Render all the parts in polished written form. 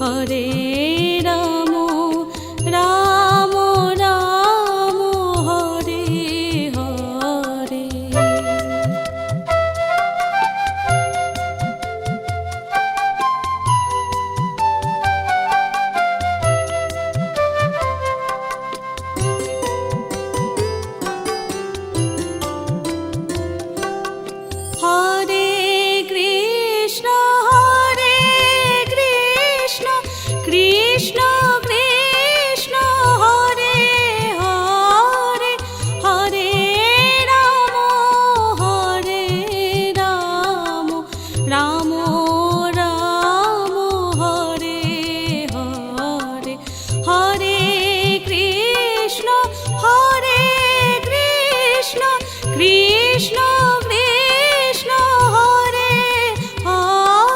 Hare Ram Ram Ram Hare Hare. Hare Krishna Krishna Krishna Hare Hare, Hare Ram Ram Ram Hare Hare. Hare Krishna Krishna Krishna Hare Hare.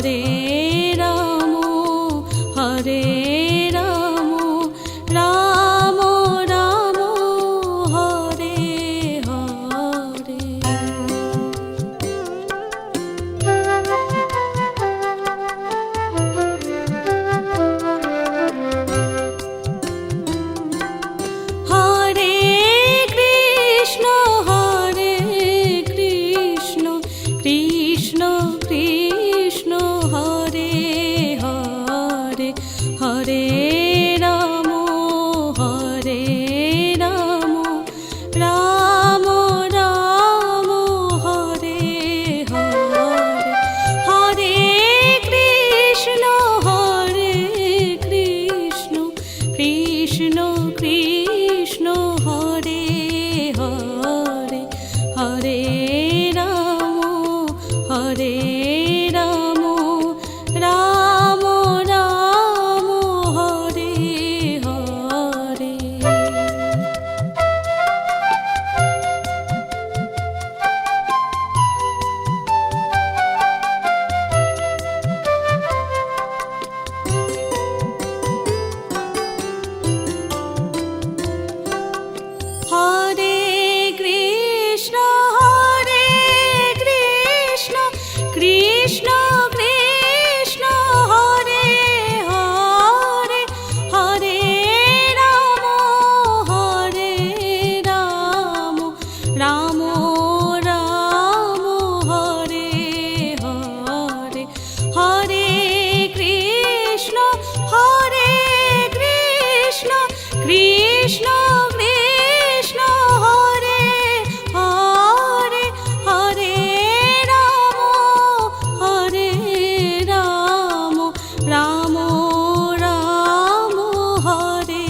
Hare Ram Hare Ram Ram Ram Hare Hare. Hare Krishna Krishna Krishna Hare Hare, Hare Ram Ram Ram Hare Hare. Hare Krishna Krishna Krishna Hare Hare, Hare Ram Ram Ram Hare Hare. Hare Krishna Krishna Krishna Hare Hare, Hare Ram Ram Ram Hare Hare. Hare Krishna Krishna Krishna Hare Hare, Hare Ram Ram Ram Hare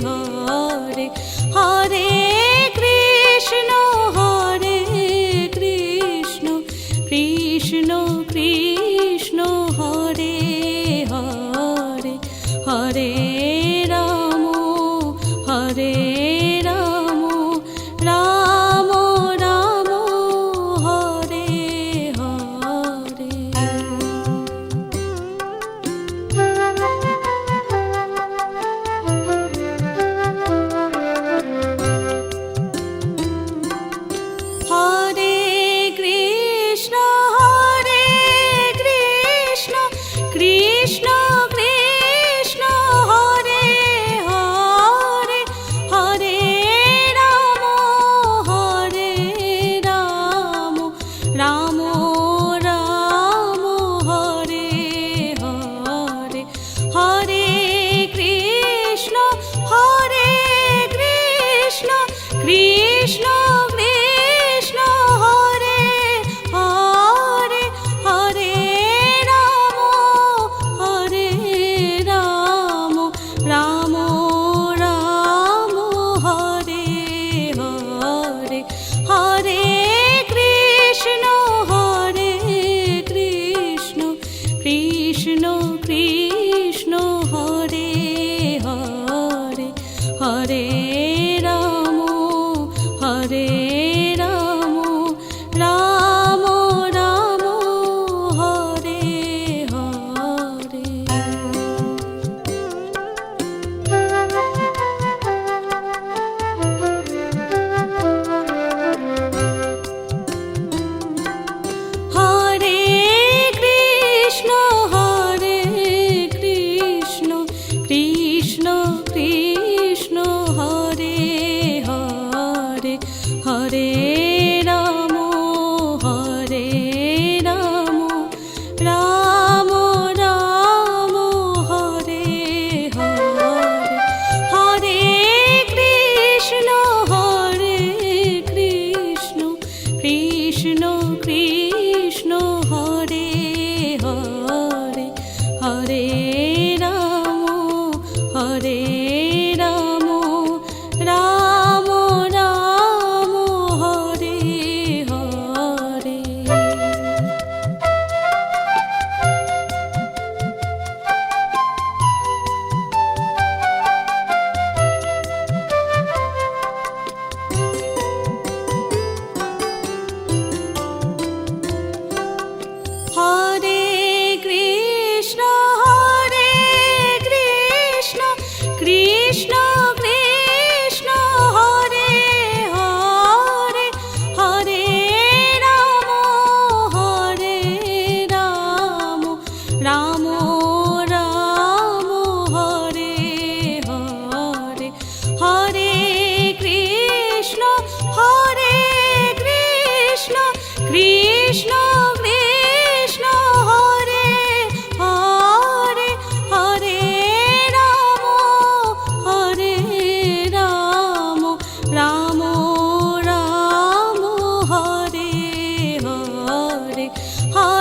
Hare. Hare Krishna Krishna Krishna Hare Hare, Hare Ram Ram Ram Hare Hare. Hare Krishna Krishna Krishna Hare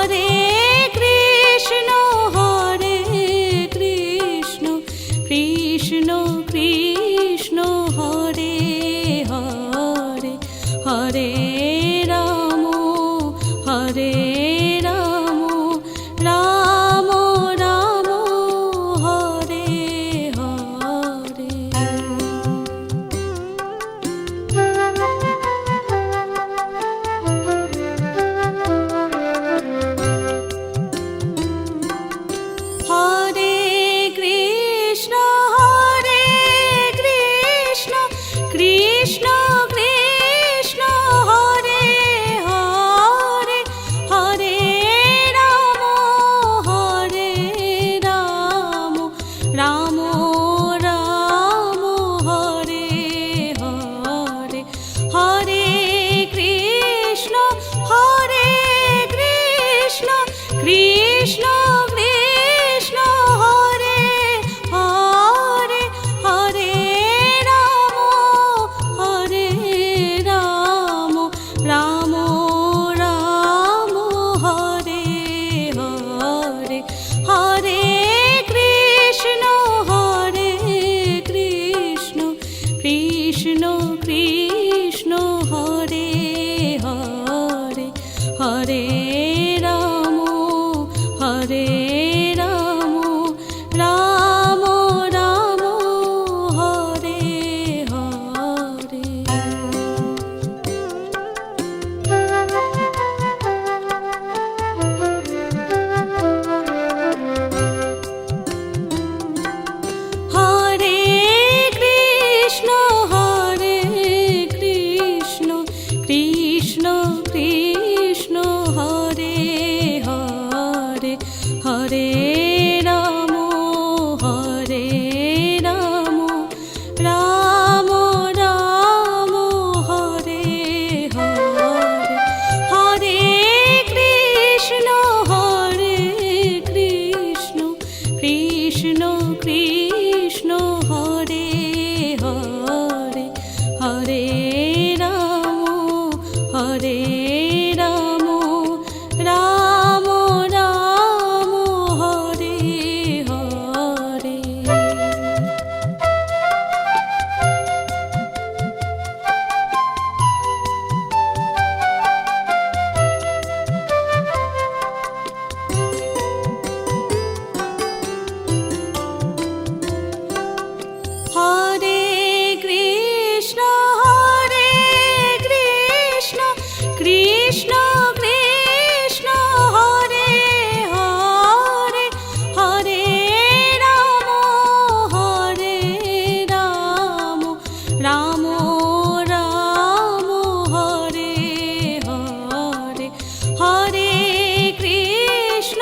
Hare Krishna Krishna Krishna Hare Hare, Hare Ram Ram Ram Hare Hare. Hare Krishna Krishna Krishna Hare Hare, Hare Ram Ram Ram Hare Hare, Hare Krishna Krishna Krishna Hare Hare, Hare Ram Ram Ram Hare Hare, Hare Krishna Krishna Krishna Hare Hare, Hare Ram Ram Ram Hare Hare. Hare Krishna Krishna Krishna Hare Hare, Hare Ram Ram Ram Hare Hare, Hare Krishna Krishna Krishna Hare Hare, Hare Ram Ram Ram Hare Hare. Hare Krishna Krishna Krishna Hare Hare, Hare Ram Ram Ram Hare Hare, Hare Krishna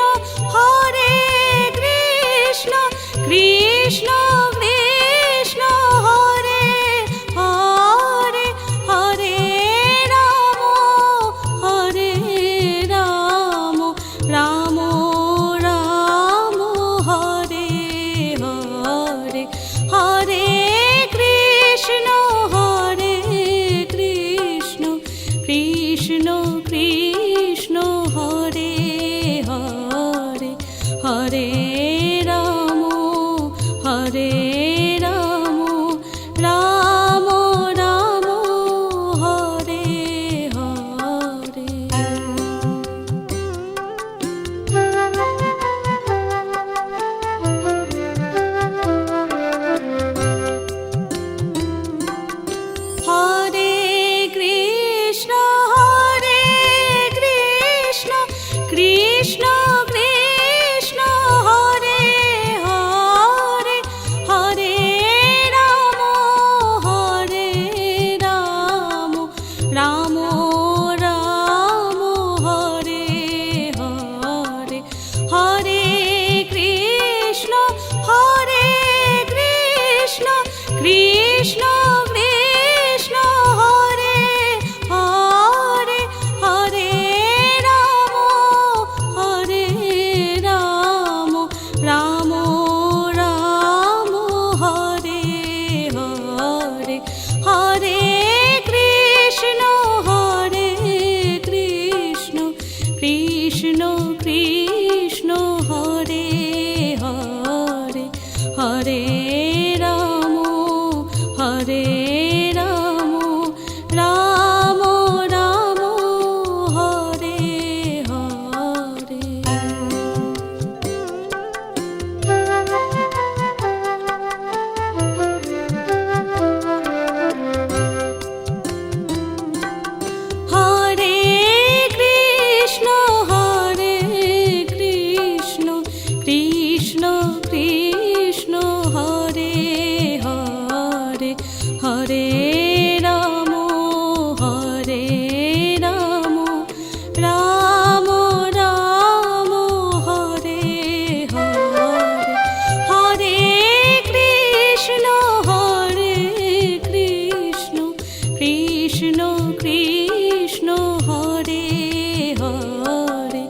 Krishna Krishna Krishna Hare Hare, Hare Ram Ram Ram Hare Hare, Hare Krishna Krishna Krishna Hare Hare, Hare Ram Ram Ram Hare Hare. Hare Krishna Krishna Krishna Krishna Krishna Hare Hare Hare Ram Hare Ram Ram Ram Hare Hare. Hare Krishna Krishna Krishna Hare Hare Hare Ram Ram Ram Hare Hare. Hare Krishna Krishna Krishna Hare Hare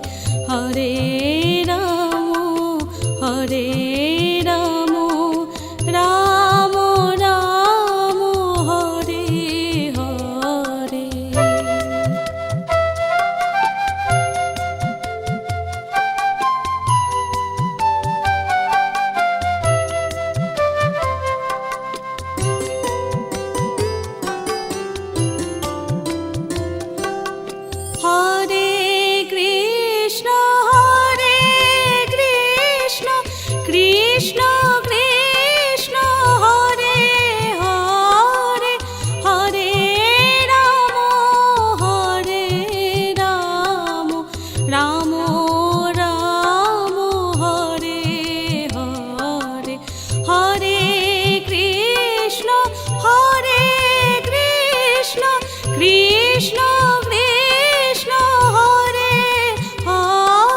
Hare Ram Ram Ram Hare Hare. Hare Krishna Krishna Krishna Hare Hare Hare Ram Ram Ram Hare Hare Hare Krishna Krishna Krishna Hare Hare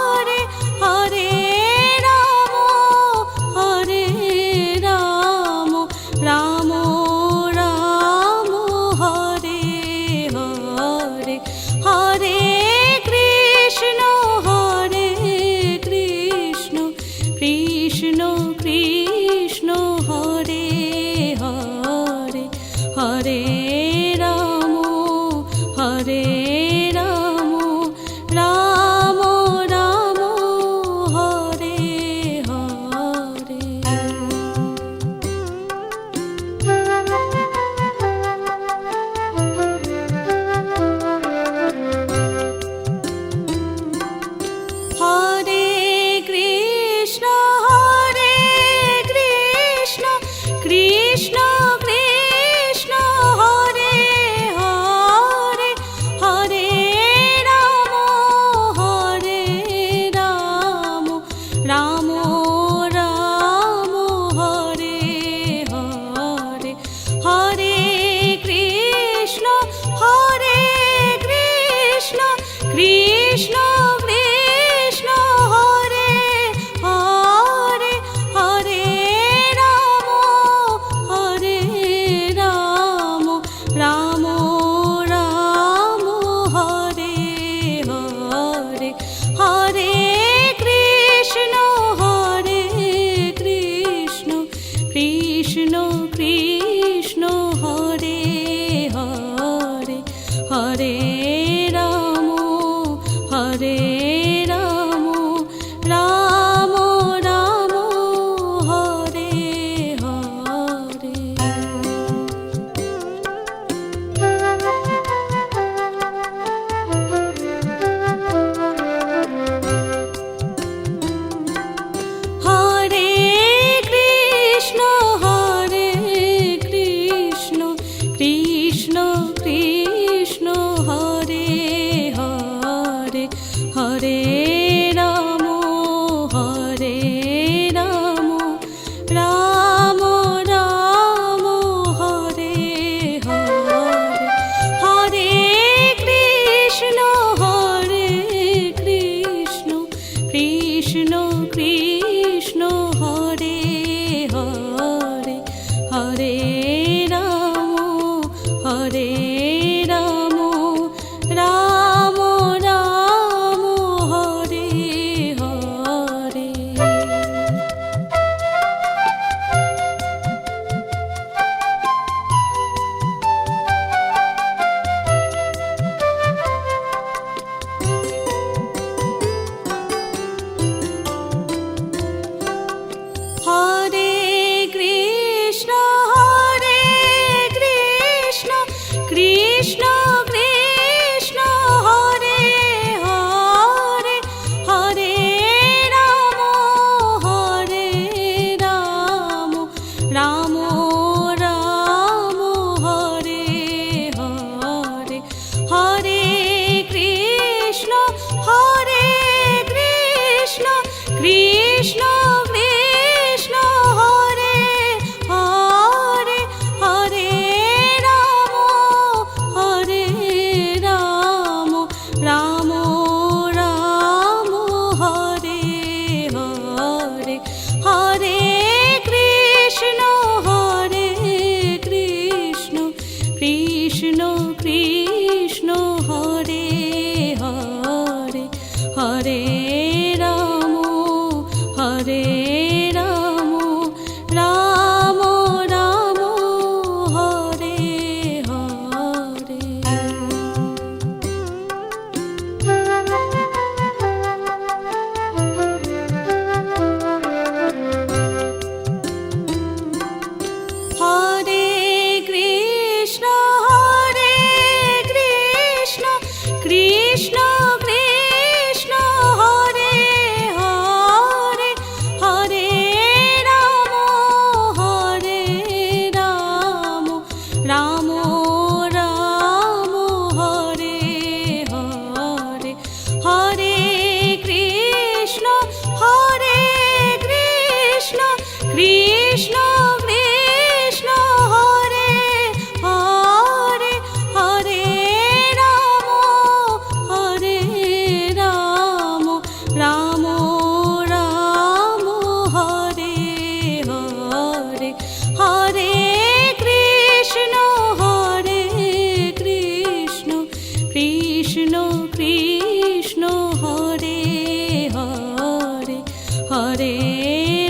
Hare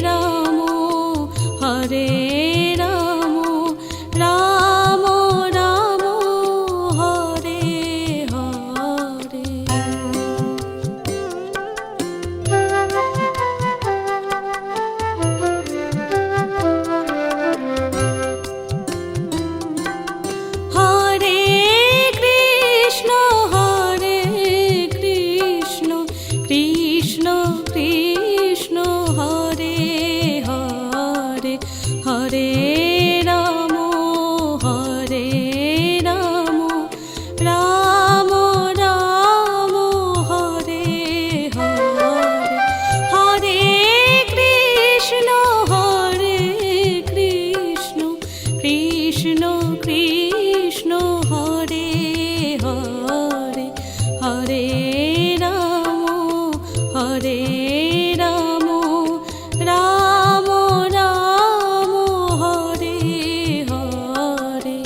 Ram Hare Ram Ram Ram Hare Hare. Hare Krishna Krishna Krishna Hare Hare, Hare Ram Ram Ram Hare Hare. Hare Krishna Krishna Krishna Hare Hare, Hare Ram Ram Ram Hare Hare.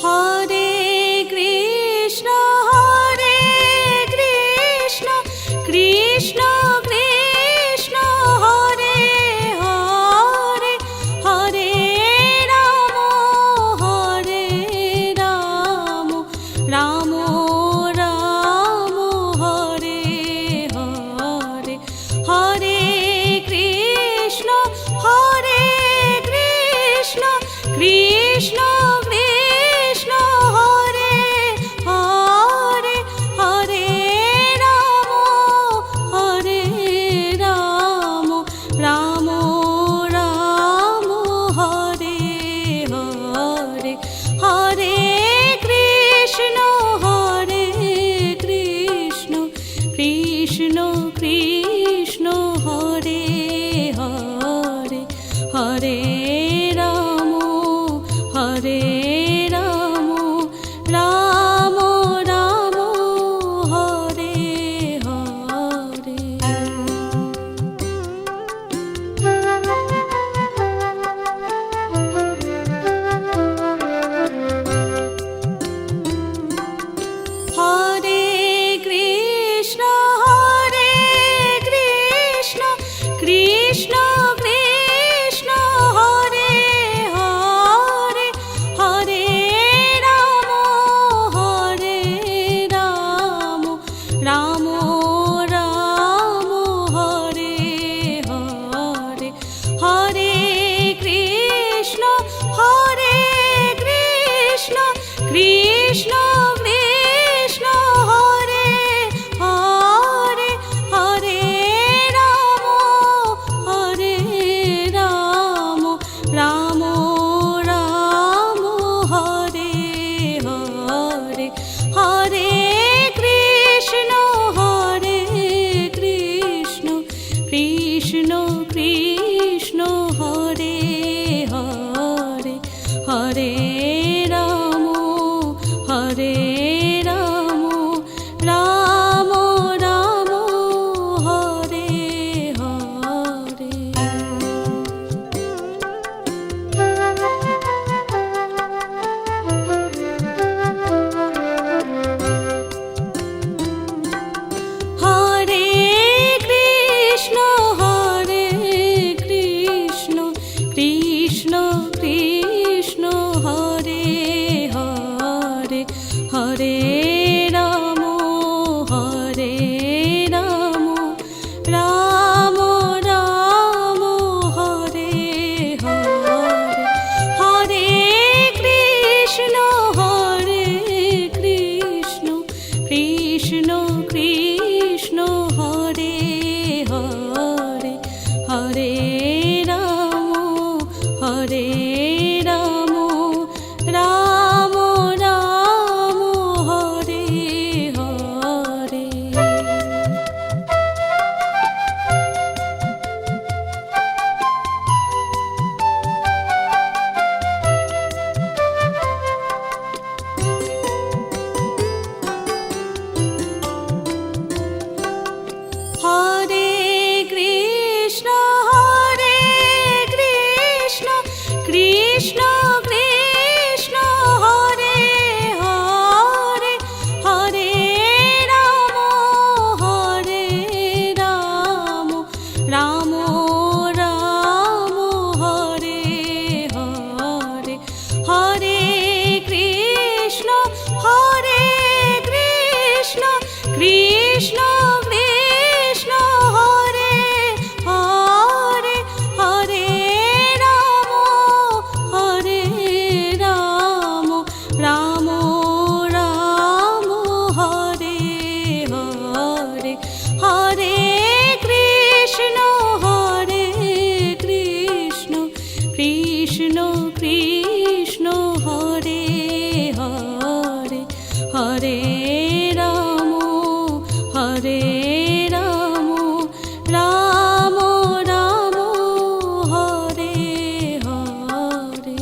Hare Krishna Krishna Krishna Hare Hare, Hare Ram Ram Ram Hare Hare. Hare Krishna Krishna Krishna Hare Hare, Hare Ram Ram Ram Hare Hare. Hare Krishna Krishna Krishna Hare Hare, Hare Ram Ram Ram Hare Hare. Hare Krishna Hare Krishna Krishna Krishna Hare Hare, Hare Ram Ram Ram Hare Hare.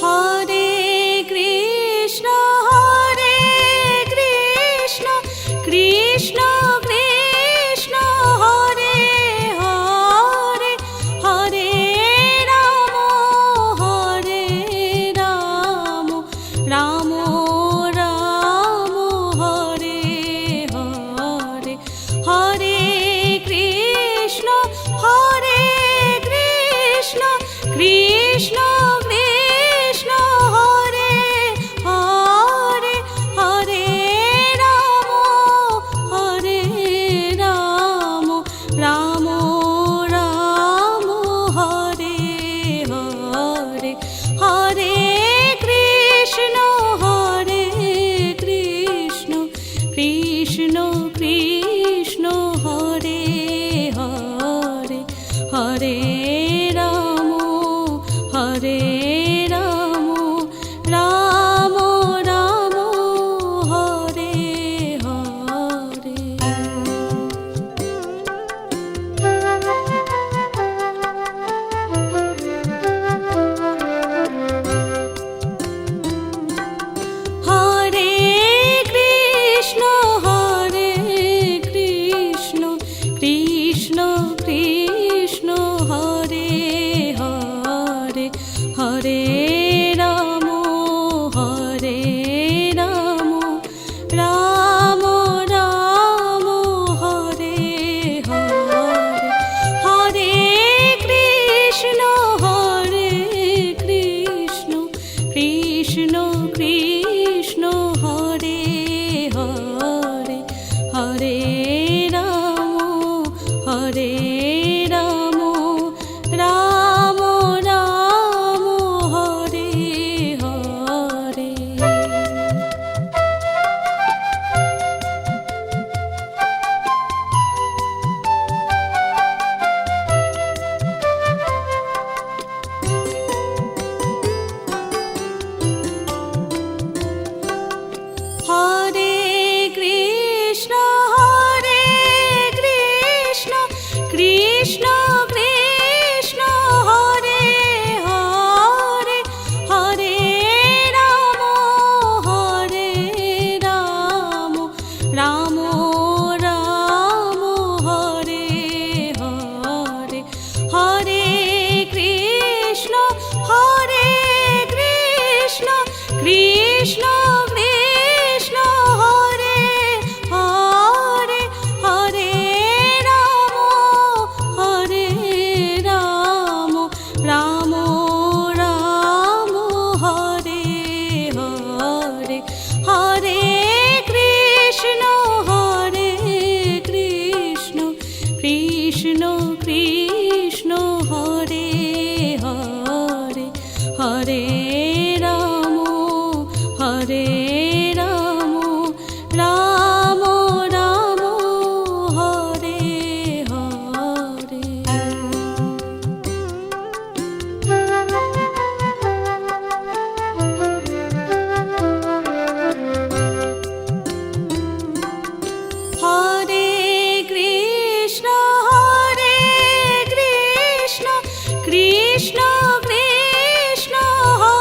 Hare Krishna Krishna Krishna Hare Hare, Hare Ram Ram Ram Hare Hare, Hare Krishna Krishna Krishna Hare Hare, Hare Ram Ram Ram Hare Hare, Hare Krishna Krishna Krishna Hare Hare, Hare Ram Ram Ram Hare Hare. Hare Krishna Krishna Krishna Hare Hare, Hare Ram Ram Ram Hare Hare, Hare Krishna Krishna Krishna Hare Hare, Hare Ram Ram Ram Hare Hare. Hare Krishna Krishna Krishna Hare Hare, Hare Ram Ram Ram Hare Hare, Hare Krishna Krishna Krishna Hare Hare, Hare Ram Ram Ram Hare Hare, Hare Krishna Krishna Krishna Hare Hare, Hare Ram Ram Ram Hare Hare. Hare Krishna Krishna Krishna Hare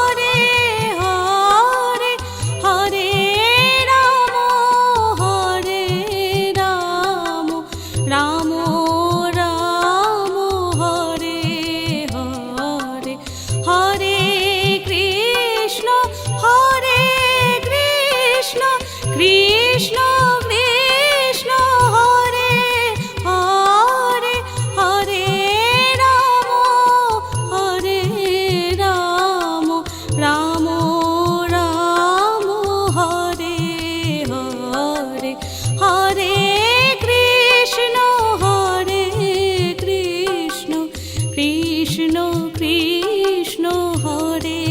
Krishna Hare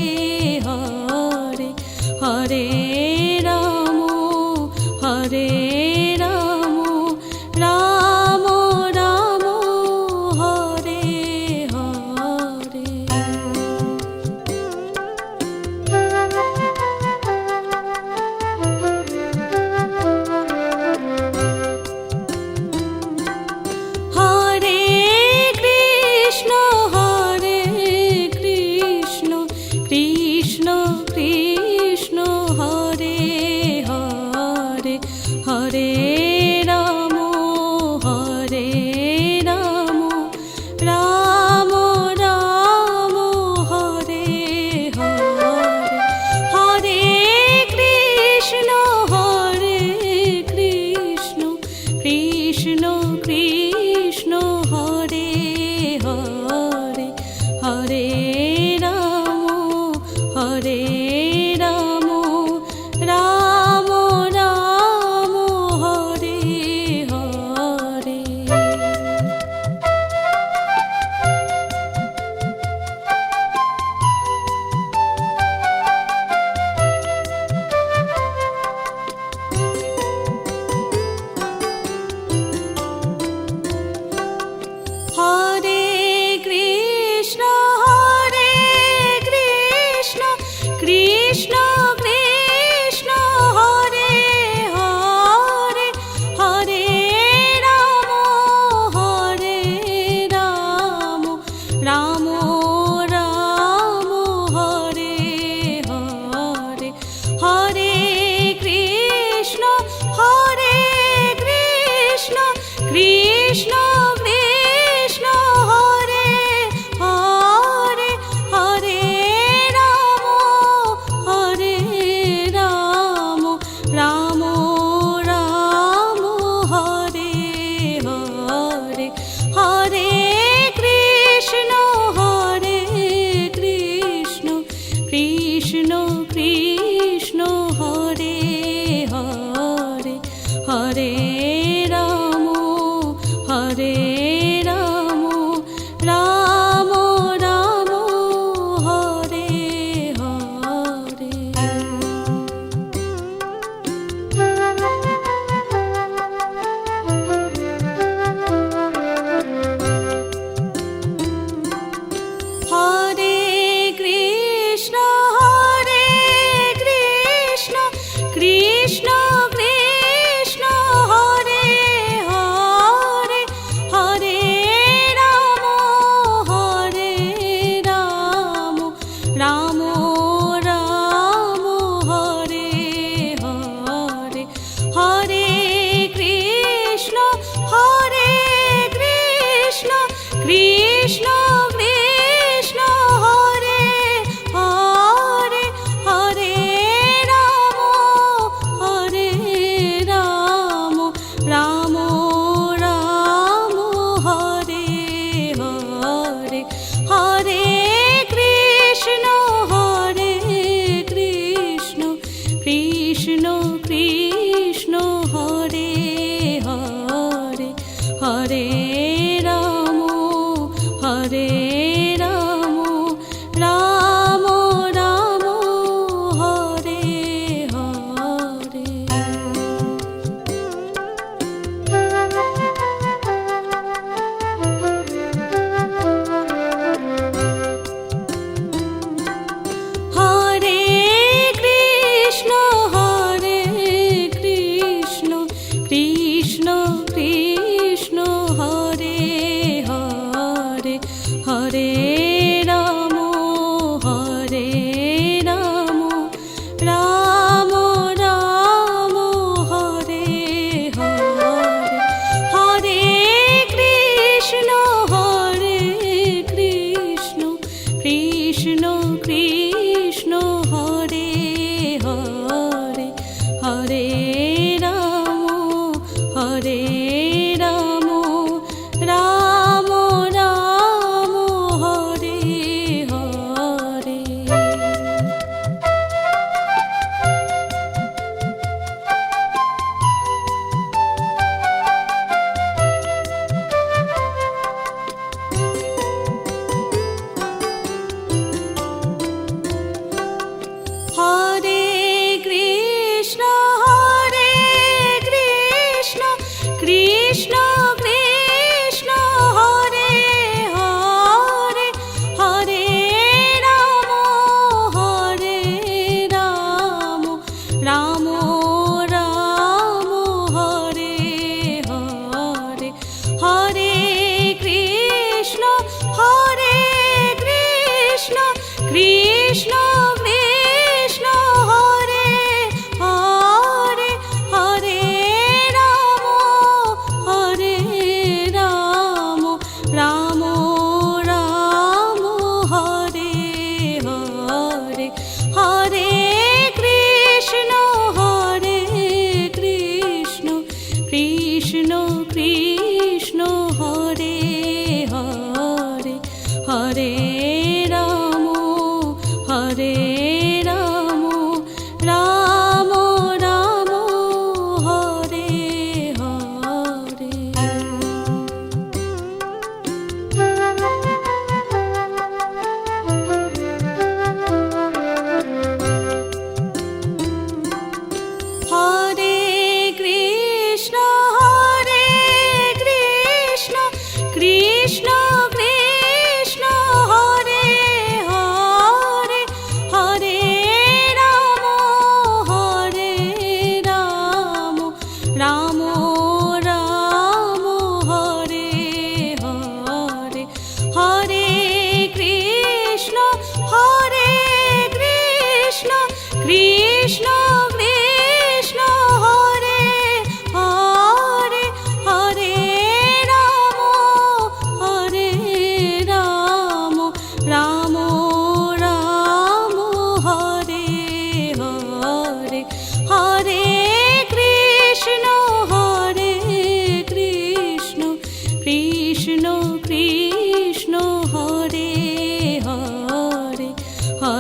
Hare Hare Ram Hare Ram Ram Ram Hare Hare. Krishna Krishna Hare Hare Hare Ram Hare Ram Ram Ram Hare Hare Hare Krishna Krishna Krishna Hare Hare Hare Hare Ram Ram Ram Hare Hare. Hare Krishna Krishna Krishna Hare Hare Hare Ram Ram Ram Hare Hare Hare Krishna Krishna Krishna Hare Hare Hare Ram Ram Ram Hare Hare Hare Krishna Krishna Krishna Hare Hare Hare Ram Ram Ram Hare Hare. Hare Krishna Krishna Krishna Hare Hare Hare Ram Ram Ram Hare Hare Hare Krishna Krishna Krishna Hare Hare Hare Ram Ram Ram Hare Hare Hare Krishna Krishna Krishna Hare Hare Hare Ram Ram Ram Hare Hare. Hare Krishna Krishna Krishna Hare Hare Hare Ram Ram Ram Hare Hare Hare Krishna Krishna Krishna Hare Hare Hare Ram Ram Ram Hare Hare.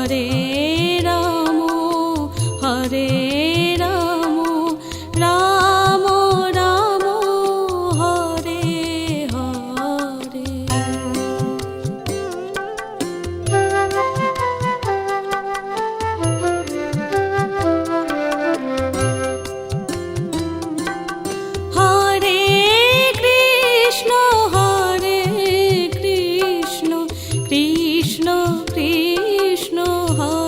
Hare Ram Hare Ram Ram Ram Hare Hare. Hare Krishna Krishna Krishna Krishna Hare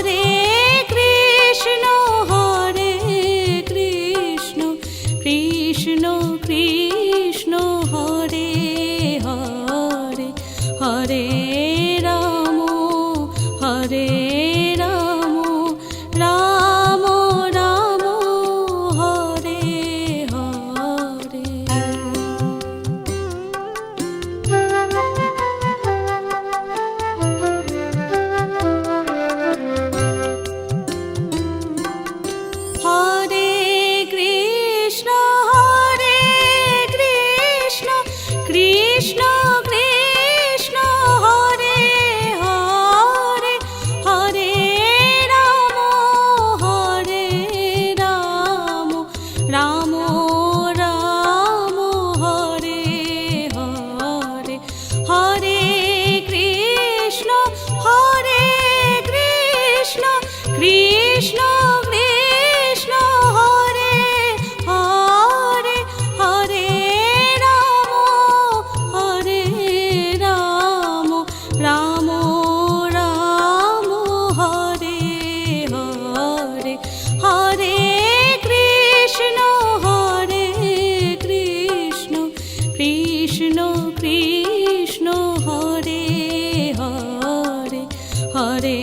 Hare Krishna Krishna Krishna Hare Hare, Hare Ram Ram Ram Hare Hare. Hare Krishna Krishna Krishna Hare Hare, Hare Ram Ram Ram Hare Hare, Hare Krishna Krishna Krishna Hare Hare, Hare Ram Ram Ram Hare Hare, Hare Krishna Krishna Krishna Hare Hare, Hare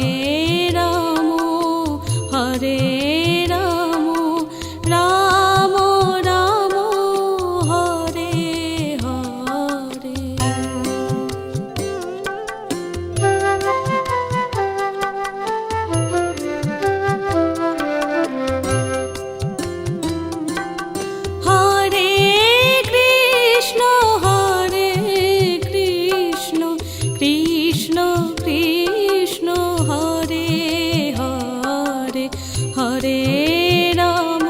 Ram Ram Ram Hare Hare. Hare Krishna Krishna Krishna Hare Hare, Hare Ram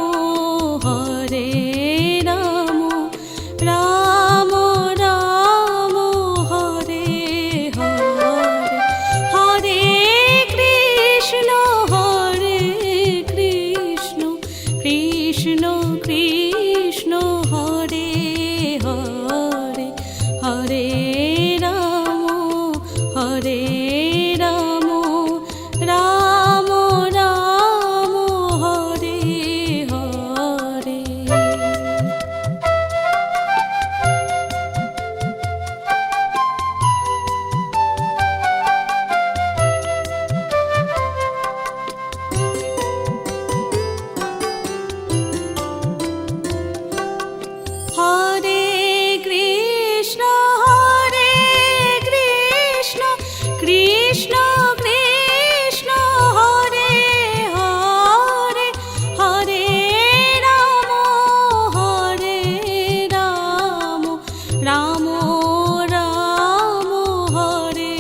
Ram Ram Hare Hare, Hare Krishna Krishna Krishna Hare Hare, Hare Ram Ram Ram Hare Hare. Hare Krishna Krishna Krishna Hare Hare, Hare Ram Ram Ram Hare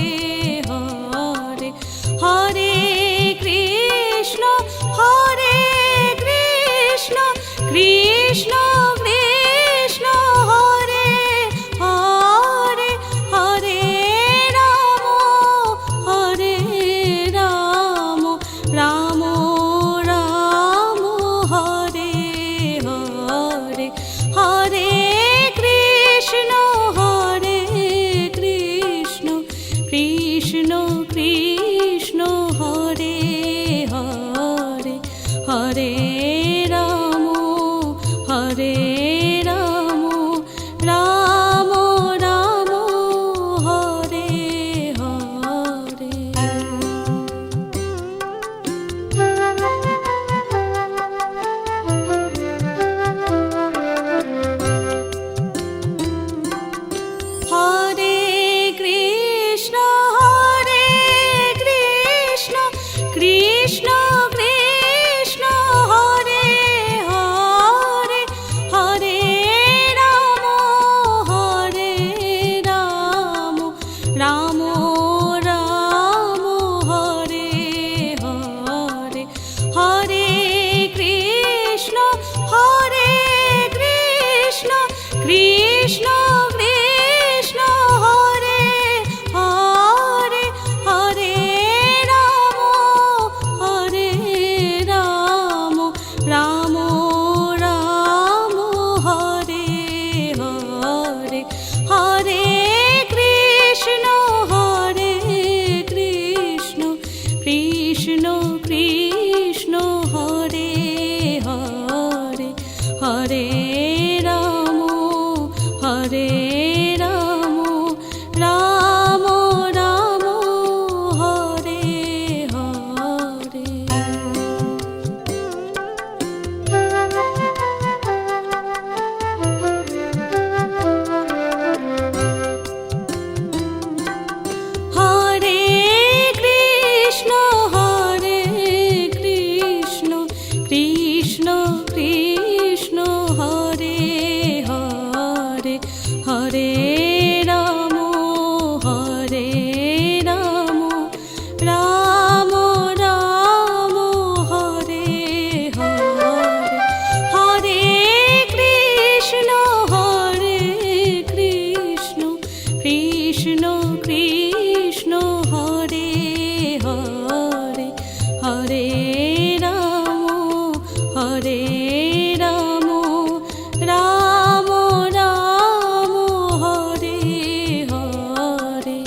Hare, Hare Krishna Krishna Krishna Hare Hare, Hare Ram Ram Ram Hare Hare, Hare Krishna Krishna Krishna Hare Hare, Hare Ram Ram Ram Hare Hare. Hare Krishna Krishna Krishna Hare Hare Ram Hare Ram Ram Ram Hare Hare.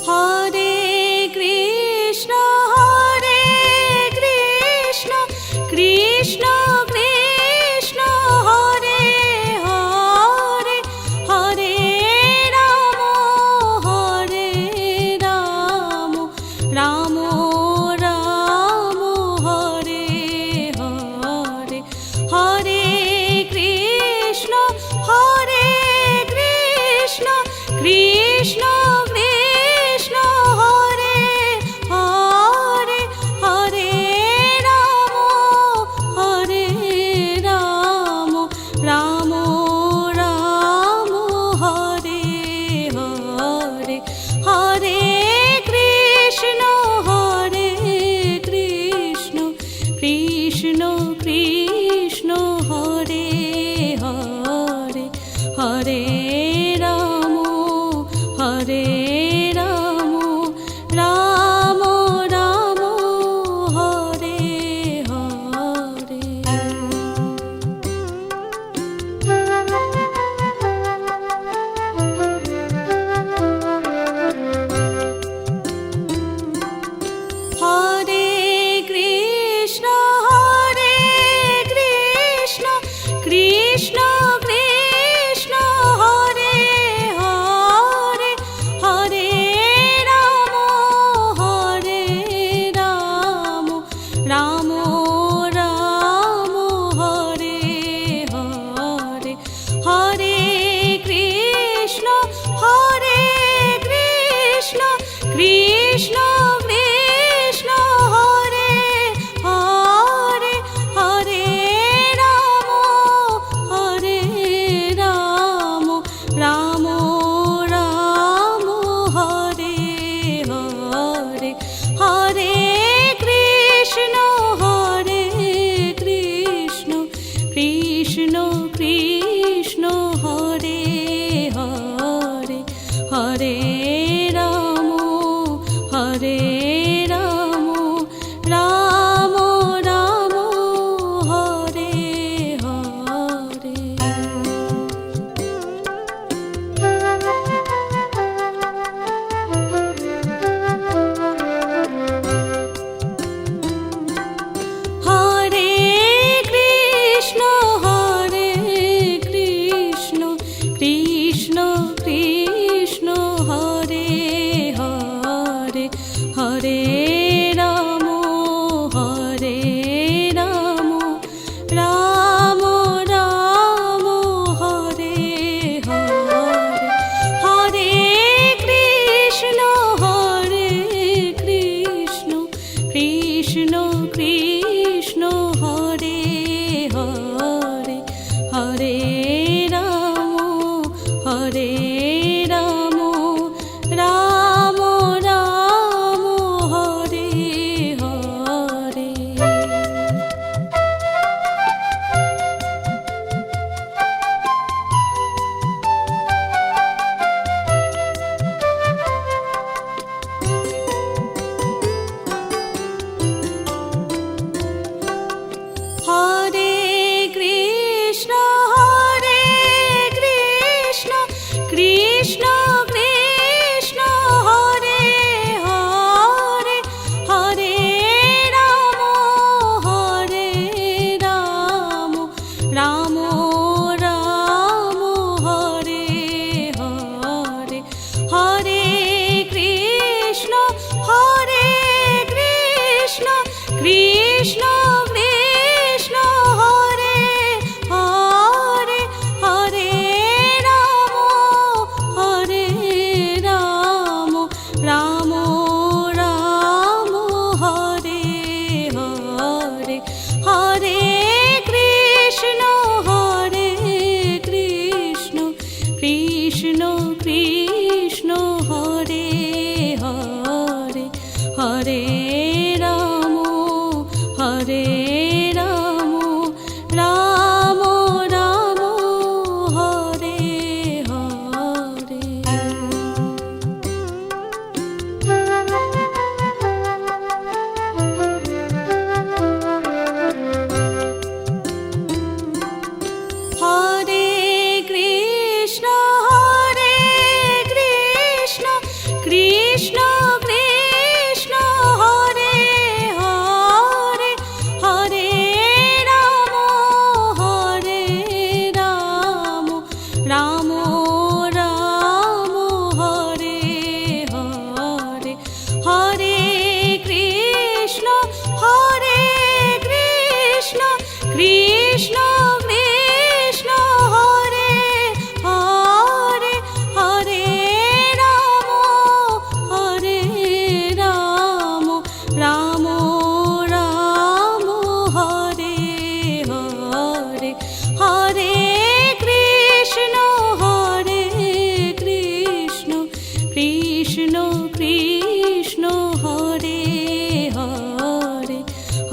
Hare Krishna Hare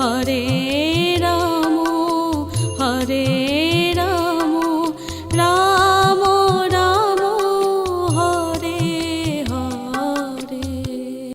Hare